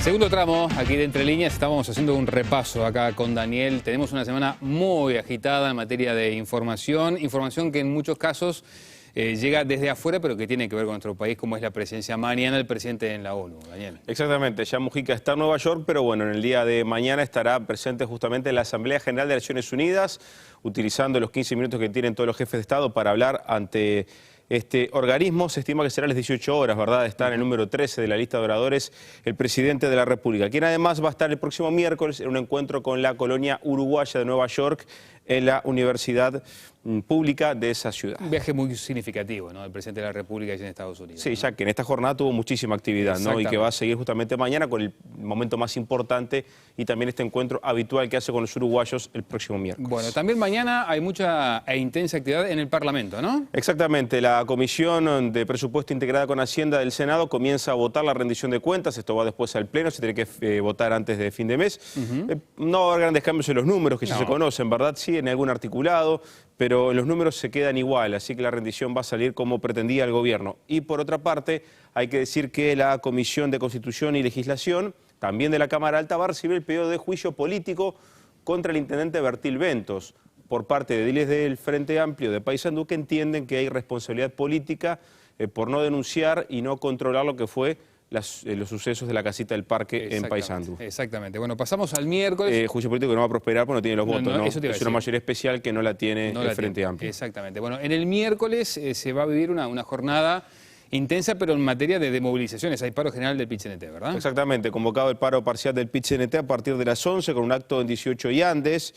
Segundo tramo, aquí de Entre Líneas, estábamos haciendo un repaso acá con Daniel. Tenemos una semana muy agitada en materia de información que en muchos casos llega desde afuera, pero que tiene que ver con nuestro país, como es la presencia mañana del presidente en la ONU. Daniel. Exactamente, ya Mujica está en Nueva York, pero bueno, en el día de mañana estará presente justamente en la Asamblea General de Naciones Unidas, utilizando los 15 minutos que tienen todos los jefes de Estado para hablar ante este organismo. Se estima que será a las 18 horas, ¿verdad? Está en el número 13 de la lista de oradores el presidente de la República, quien además va a estar el próximo miércoles en un encuentro con la colonia uruguaya de Nueva York en la Universidad Pública de esa ciudad. Un viaje muy significativo, ¿no?, del presidente de la República en Estados Unidos. Sí, ¿no? Ya que en esta jornada tuvo muchísima actividad, ¿no? Y que va a seguir justamente mañana con el momento más importante y también este encuentro habitual que hace con los uruguayos el próximo miércoles. Bueno, también mañana hay mucha e intensa actividad en el Parlamento, ¿no? Exactamente, la Comisión de Presupuesto integrada con Hacienda del Senado comienza a votar la rendición de cuentas. Esto va después al Pleno, se tiene que votar antes de fin de mes. No va a haber grandes cambios en los números que ya se conocen, ¿verdad? Sí, en algún articulado, pero en los números se quedan igual, así que la rendición va a salir como pretendía el gobierno. Y por otra parte, hay que decir que la Comisión de Constitución y Legislación, también de la Cámara Alta, va a recibir el pedido de juicio político contra el intendente Bertil Ventos, por parte de ediles del Frente Amplio de Paysandú, que entienden que hay responsabilidad política por no denunciar y no controlar lo que fue los sucesos de la casita del parque en Paysandú. Exactamente. Bueno, pasamos al miércoles. Juicio político que no va a prosperar porque no tiene los votos, ¿no? Es una mayoría especial que no la tiene el Frente Amplio. Exactamente. Bueno, en el miércoles se va a vivir una jornada intensa, pero en materia de movilizaciones. Hay paro general del PIT-CNT, ¿verdad? Exactamente. Convocado el paro parcial del PIT-CNT a partir de las 11 con un acto en 18 y Andes.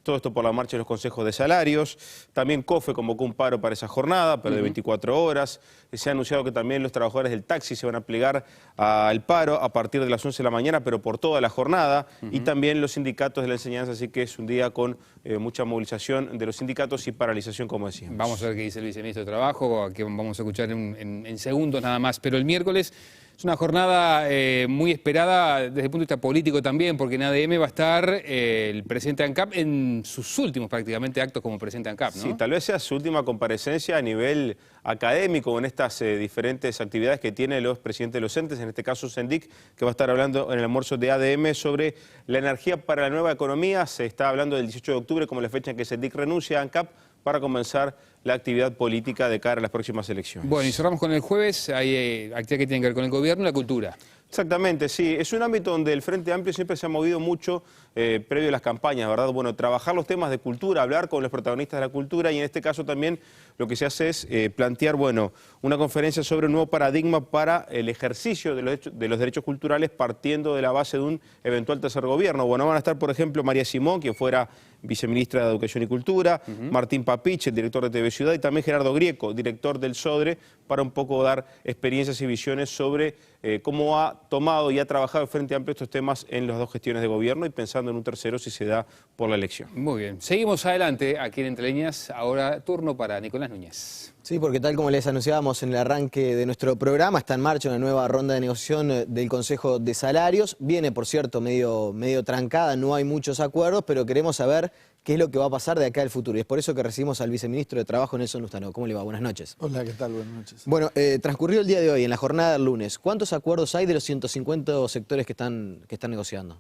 Todo esto por la marcha de los consejos de salarios. También COFE convocó un paro para esa jornada, pero de 24 horas. Se ha anunciado que también los trabajadores del taxi se van a plegar al paro a partir de las 11 de la mañana, pero por toda la jornada. Y también los sindicatos de la enseñanza, así que es un día con mucha movilización de los sindicatos y paralización, como decíamos. Vamos a ver qué dice el viceministro de Trabajo, que vamos a escuchar en segundos nada más. Pero el miércoles es una jornada muy esperada desde el punto de vista político también, porque en ADM va a estar el presidente ANCAP en sus últimos prácticamente actos como presidente ANCAP, ¿no? Sí, tal vez sea su última comparecencia a nivel académico en estas diferentes actividades que tienen los presidentes de los entes, en este caso Sendic, que va a estar hablando en el almuerzo de ADM sobre la energía para la nueva economía. Se está hablando del 18 de octubre como la fecha en que Sendic renuncia a ANCAP para comenzar la actividad política de cara a las próximas elecciones. Bueno, y cerramos con el jueves. Hay actividad que tiene que ver con el gobierno y la cultura. Exactamente, sí. Es un ámbito donde el Frente Amplio siempre se ha movido mucho previo a las campañas, ¿verdad? Bueno, trabajar los temas de cultura, hablar con los protagonistas de la cultura, y en este caso también lo que se hace es plantear, bueno, una conferencia sobre un nuevo paradigma para el ejercicio de los derechos culturales partiendo de la base de un eventual tercer gobierno. Bueno, van a estar, por ejemplo, María Simón, quien fuera viceministra de Educación y Cultura, Martín Papich, el director de TV Ciudad, y también Gerardo Grieco, director del SODRE, para un poco dar experiencias y visiones sobre cómo ha tomado y ha trabajado el Frente Amplio estos temas en las dos gestiones de gobierno y pensando en un tercero si se da por la elección. Muy bien. Seguimos adelante aquí en Entre Líneas. Ahora turno para Nicolás Núñez. Sí, porque tal como les anunciábamos en el arranque de nuestro programa, está en marcha una nueva ronda de negociación del Consejo de Salarios. Viene, por cierto, medio trancada, no hay muchos acuerdos, pero queremos saber qué es lo que va a pasar de acá al futuro. Y es por eso que recibimos al viceministro de Trabajo, Nelson Lustano. ¿Cómo le va? Buenas noches. Hola, ¿qué tal? Buenas noches. Bueno, transcurrió el día de hoy, en la jornada del lunes. ¿Cuántos acuerdos hay de los 150 sectores que están negociando?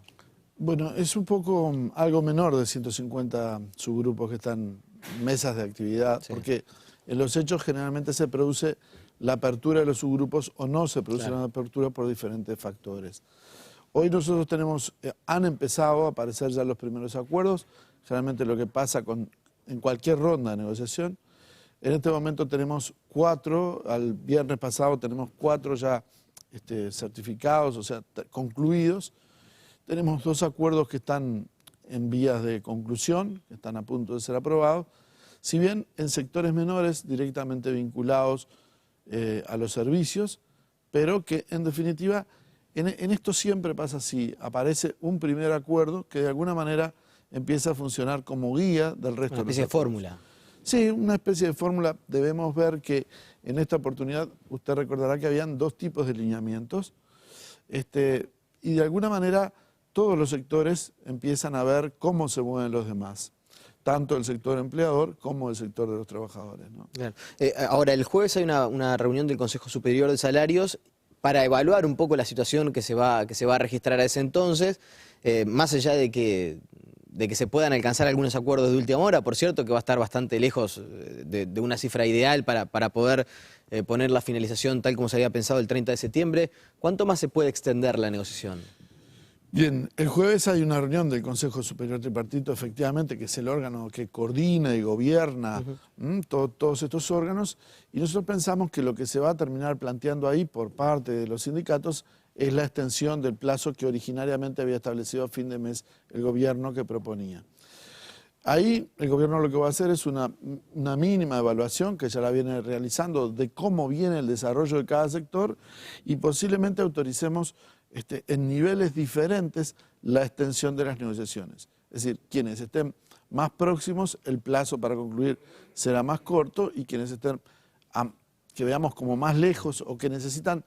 Bueno, es un poco algo menor de 150 subgrupos que están en mesas de actividad, porque en los hechos generalmente se produce la apertura de los subgrupos o no se produce la apertura por diferentes factores. Hoy nosotros han empezado a aparecer ya los primeros acuerdos, generalmente lo que pasa en cualquier ronda de negociación. En este momento tenemos 4, al viernes pasado tenemos 4 ya certificados, o sea, concluidos. Tenemos 2 acuerdos que están en vías de conclusión, que están a punto de ser aprobados, si bien en sectores menores directamente vinculados a los servicios, pero que en definitiva en esto siempre pasa así, aparece un primer acuerdo que de alguna manera empieza a funcionar como guía del resto de los acuerdos. Una especie de fórmula. Sí, una especie de fórmula. Debemos ver que en esta oportunidad, usted recordará que habían 2 tipos de lineamientos, y de alguna manera todos los sectores empiezan a ver cómo se mueven los demás, tanto el sector empleador como el sector de los trabajadores, ¿no? Claro. Ahora, el jueves hay una reunión del Consejo Superior de Salarios para evaluar un poco la situación que se va a registrar a ese entonces, más allá de que se puedan alcanzar algunos acuerdos de última hora, por cierto, que va a estar bastante lejos de una cifra ideal para poder poner la finalización tal como se había pensado el 30 de septiembre. ¿Cuánto más se puede extender la negociación? Bien, el jueves hay una reunión del Consejo Superior Tripartito, efectivamente, que es el órgano que coordina y gobierna todos estos órganos, y nosotros pensamos que lo que se va a terminar planteando ahí por parte de los sindicatos es la extensión del plazo que originariamente había establecido a fin de mes el gobierno que proponía. Ahí el gobierno lo que va a hacer es una mínima evaluación, que ya la viene realizando, de cómo viene el desarrollo de cada sector, y posiblemente autoricemos en niveles diferentes la extensión de las negociaciones. Es decir, quienes estén más próximos, el plazo para concluir será más corto, y quienes estén, que veamos como más lejos o que necesitan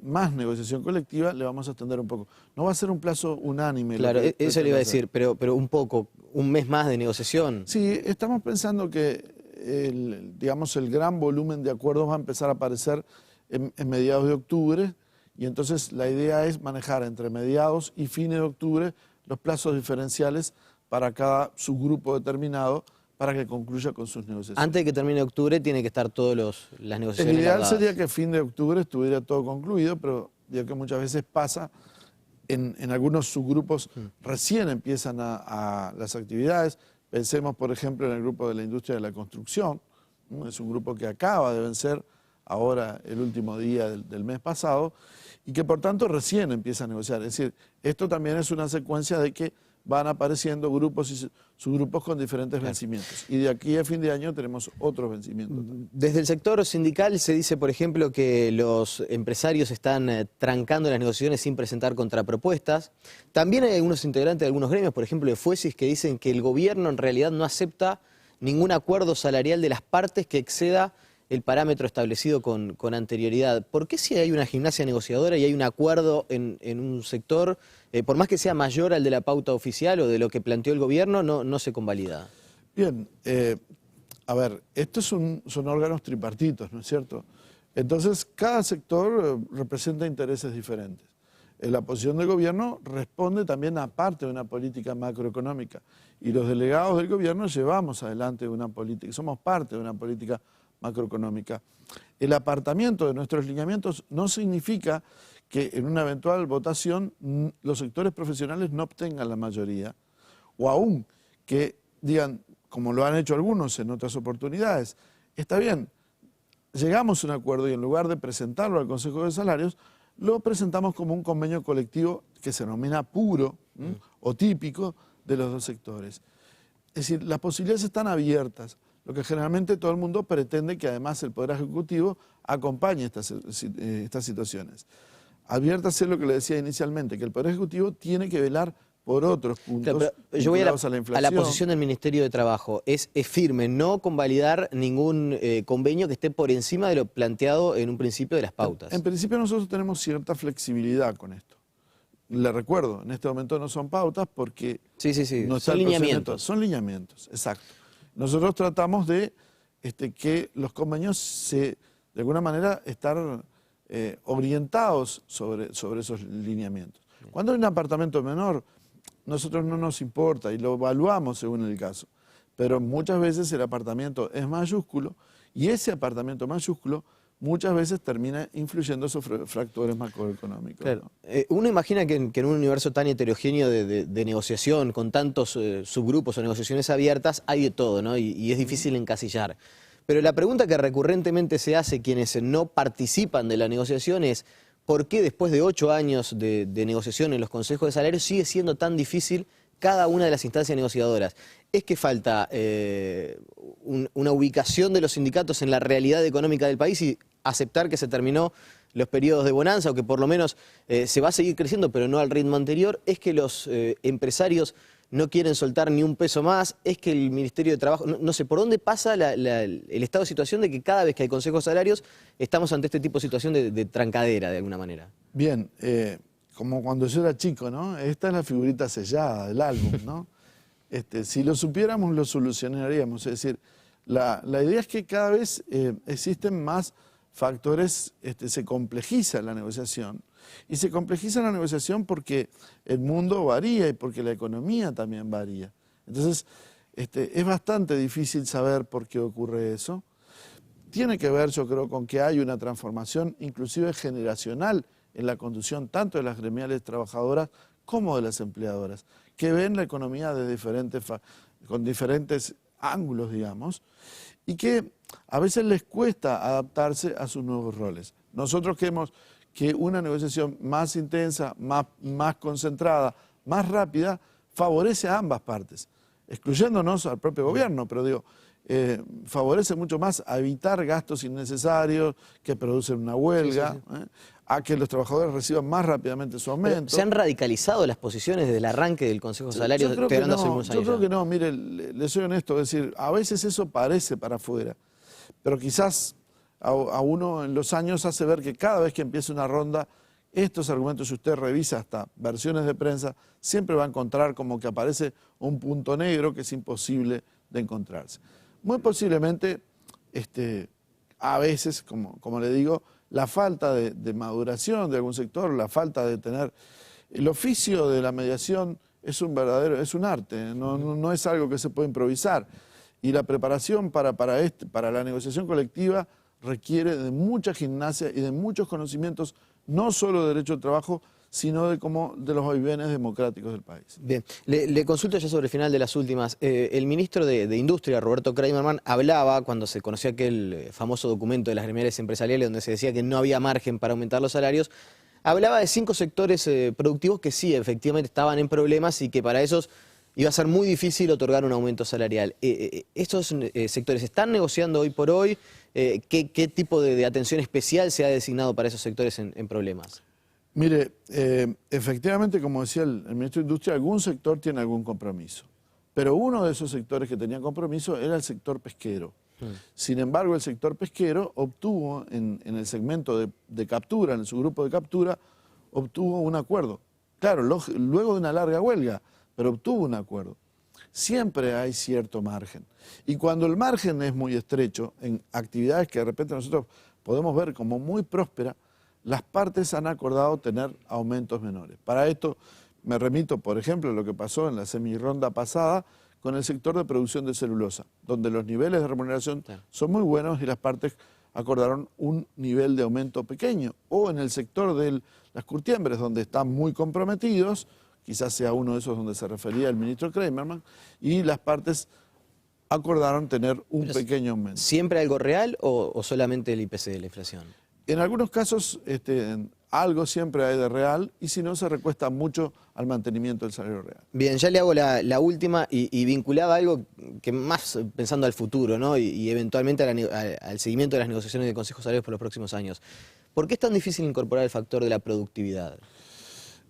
más negociación colectiva, le vamos a extender un poco. No va a ser un plazo unánime. Claro, eso le iba a decir, pero un poco, un mes más de negociación. Sí, estamos pensando que digamos, el gran volumen de acuerdos va a empezar a aparecer en mediados de octubre, y entonces la idea es manejar entre mediados y fines de octubre los plazos diferenciales para cada subgrupo determinado para que concluya con sus negociaciones. Antes de que termine octubre tiene que estar todas las negociaciones. El ideal abordadas. sería que fin de octubre estuviera todo concluido, pero digo que muchas veces pasa, en algunos subgrupos recién empiezan las actividades. Pensemos, por ejemplo, en el grupo de la industria de la construcción, ¿no? Es un grupo que acaba de vencer ahora el último día del mes pasado, y que por tanto recién empieza a negociar. Es decir, esto también es una secuencia de que van apareciendo grupos y subgrupos con diferentes vencimientos. Y de aquí a fin de año tenemos otros vencimientos. Desde el sector sindical se dice, por ejemplo, que los empresarios están trancando las negociaciones sin presentar contrapropuestas. También hay algunos integrantes de algunos gremios, por ejemplo de Fuesis, que dicen que el gobierno en realidad no acepta ningún acuerdo salarial de las partes que exceda el parámetro establecido con anterioridad. ¿Por qué si hay una gimnasia negociadora y hay un acuerdo en un sector, por más que sea mayor al de la pauta oficial o de lo que planteó el gobierno, no se convalida? Bien, a ver, estos son órganos tripartitos, ¿no es cierto? Entonces, cada sector representa intereses diferentes. La posición del gobierno responde también a parte de una política macroeconómica, y los delegados del gobierno llevamos adelante una política, somos parte de una política macroeconómica. El apartamiento de nuestros lineamientos no significa que en una eventual votación los sectores profesionales no obtengan la mayoría, o aún que digan, como lo han hecho algunos en otras oportunidades, está bien, llegamos a un acuerdo y en lugar de presentarlo al Consejo de Salarios, lo presentamos como un convenio colectivo que se denomina puro o típico de los dos sectores. Es decir, las posibilidades están abiertas. Lo que generalmente todo el mundo pretende que además el Poder Ejecutivo acompañe estas situaciones. Adviértase lo que le decía inicialmente, que el Poder Ejecutivo tiene que velar por otros puntos. Claro, pero yo voy a la inflación. la posición del Ministerio de Trabajo. Es firme, no convalidar ningún convenio que esté por encima de lo planteado en un principio de las pautas. En principio nosotros tenemos cierta flexibilidad con esto. Le recuerdo, en este momento no son pautas porque Sí, no está son el lineamientos. Son lineamientos, exacto. Nosotros tratamos de que los convenios de alguna manera estar orientados sobre esos lineamientos. Cuando hay un apartamento menor, nosotros no nos importa y lo evaluamos según el caso, pero muchas veces el apartamento es mayúsculo y ese apartamento mayúsculo muchas veces termina influyendo sobre factores macroeconómicos. Claro. ¿No? Uno imagina que en un universo tan heterogéneo de negociación, con tantos subgrupos o negociaciones abiertas, hay de todo, ¿no? Y es difícil encasillar. Pero la pregunta que recurrentemente se hace quienes no participan de la negociación es ¿por qué después de 8 años de negociación en los consejos de salarios sigue siendo tan difícil cada una de las instancias negociadoras? ¿Es que falta una ubicación de los sindicatos en la realidad económica del país y aceptar que se terminó los periodos de bonanza o que por lo menos se va a seguir creciendo pero no al ritmo anterior? ¿Es que los empresarios no quieren soltar ni un peso más? ¿Es que el Ministerio de Trabajo, no sé, por dónde pasa el estado de situación de que cada vez que hay consejos salarios estamos ante este tipo de situación de trancadera de alguna manera? Bien, como cuando yo era chico, ¿no? Esta es la figurita sellada del álbum, ¿no? Si lo supiéramos, lo solucionaríamos. Es decir, la idea es que cada vez existen más factores se complejiza la negociación. Y se complejiza la negociación porque el mundo varía y porque la economía también varía. Entonces, es bastante difícil saber por qué ocurre eso. Tiene que ver, yo creo, con que hay una transformación inclusive generacional en la conducción tanto de las gremiales trabajadoras como de las empleadoras, que ven la economía de con diferentes ángulos, digamos, y que a veces les cuesta adaptarse a sus nuevos roles. Nosotros creemos que una negociación más intensa, más concentrada, más rápida, favorece a ambas partes, excluyéndonos al propio gobierno, pero digo, favorece mucho más a evitar gastos innecesarios que producen una huelga, a que los trabajadores reciban más rápidamente su aumento. ¿Se han radicalizado las posiciones desde el arranque del Consejo de Salarios? Yo creo que no, mire, le soy honesto, es decir, a veces eso parece para afuera, pero quizás a uno en los años hace ver que cada vez que empieza una ronda, estos argumentos, si usted revisa hasta versiones de prensa, siempre va a encontrar como que aparece un punto negro que es imposible de encontrarse. Muy posiblemente, a veces, como le digo, la falta de maduración de algún sector, la falta de tener... El oficio de la mediación es un arte, no es algo que se puede improvisar. Y la preparación para la negociación colectiva requiere de mucha gimnasia y de muchos conocimientos, no solo de derecho del trabajo, sino de los vaivenes democráticos del país. Bien, le consulto ya sobre el final de las últimas. El ministro de Industria, Roberto Kramerman, hablaba cuando se conoció aquel famoso documento de las gremiales empresariales donde se decía que no había margen para aumentar los salarios, hablaba de 5 sectores productivos que sí, efectivamente estaban en problemas y que para esos iba a ser muy difícil otorgar un aumento salarial. ¿Estos sectores están negociando hoy por hoy? ¿Qué tipo de atención especial se ha designado para esos sectores en problemas? Mire, efectivamente, como decía el ministro de Industria, algún sector tiene algún compromiso. Pero uno de esos sectores que tenía compromiso era el sector pesquero. Sin embargo, el sector pesquero obtuvo en el segmento de captura, en su grupo de captura, obtuvo un acuerdo. Claro, luego de una larga huelga, pero obtuvo un acuerdo. Siempre hay cierto margen. Y cuando el margen es muy estrecho, en actividades que de repente nosotros podemos ver como muy prósperas, las partes han acordado tener aumentos menores. Para esto me remito, por ejemplo, a lo que pasó en la semironda pasada con el sector de producción de celulosa, donde los niveles de remuneración son muy buenos y las partes acordaron un nivel de aumento pequeño. O en el sector de las curtiembres, donde están muy comprometidos, quizás sea uno de esos donde se refería el ministro Kramerman, y las partes acordaron tener un pequeño aumento. ¿Siempre algo real o solamente el IPC de la inflación? En algunos casos algo siempre hay de real y si no se recuesta mucho al mantenimiento del salario real. Bien, ya le hago la última y vinculada a algo que más pensando al futuro, ¿no? y eventualmente al seguimiento de las negociaciones del Consejo de Salarios por los próximos años. ¿Por qué es tan difícil incorporar el factor de la productividad?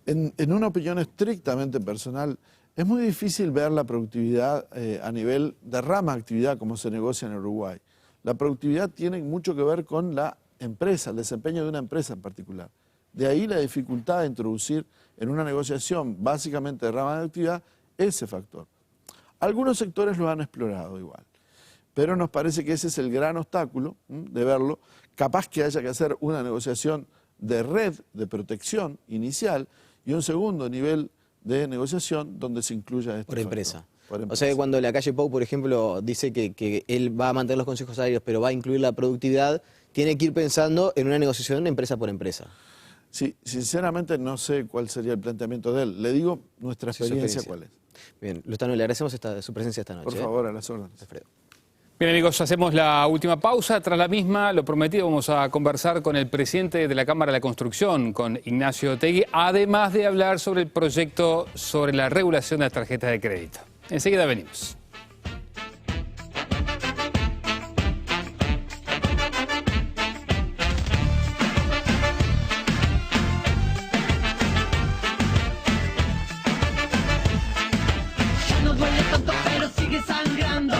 En una opinión estrictamente personal, es muy difícil ver la productividad a nivel de rama de actividad como se negocia en Uruguay. La productividad tiene mucho que ver con la empresa, el desempeño de una empresa en particular. De ahí la dificultad de introducir en una negociación básicamente de rama de actividad ese factor. Algunos sectores lo han explorado igual, pero nos parece que ese es el gran obstáculo de verlo. Capaz que haya que hacer una negociación de red de protección inicial y un segundo nivel de negociación donde se incluya este por empresa. factor. Por empresa. O sea que cuando la calle Pou, por ejemplo, dice que él va a mantener los consejos salarios, pero va a incluir la productividad, tiene que ir pensando en una negociación empresa por empresa. Sí, sinceramente no sé cuál sería el planteamiento de él. Le digo nuestra experiencia cuál es. Bien, Lustano, le agradecemos su presencia esta noche. Por favor, a las órdenes. Alfredo. Bien, amigos, hacemos la última pausa. Tras la misma, lo prometido, vamos a conversar con el presidente de la Cámara de la Construcción, con Ignacio Otegui, además de hablar sobre el proyecto sobre la regulación de las tarjetas de crédito. Enseguida venimos. Ya no duele tanto, pero sigue sangrando.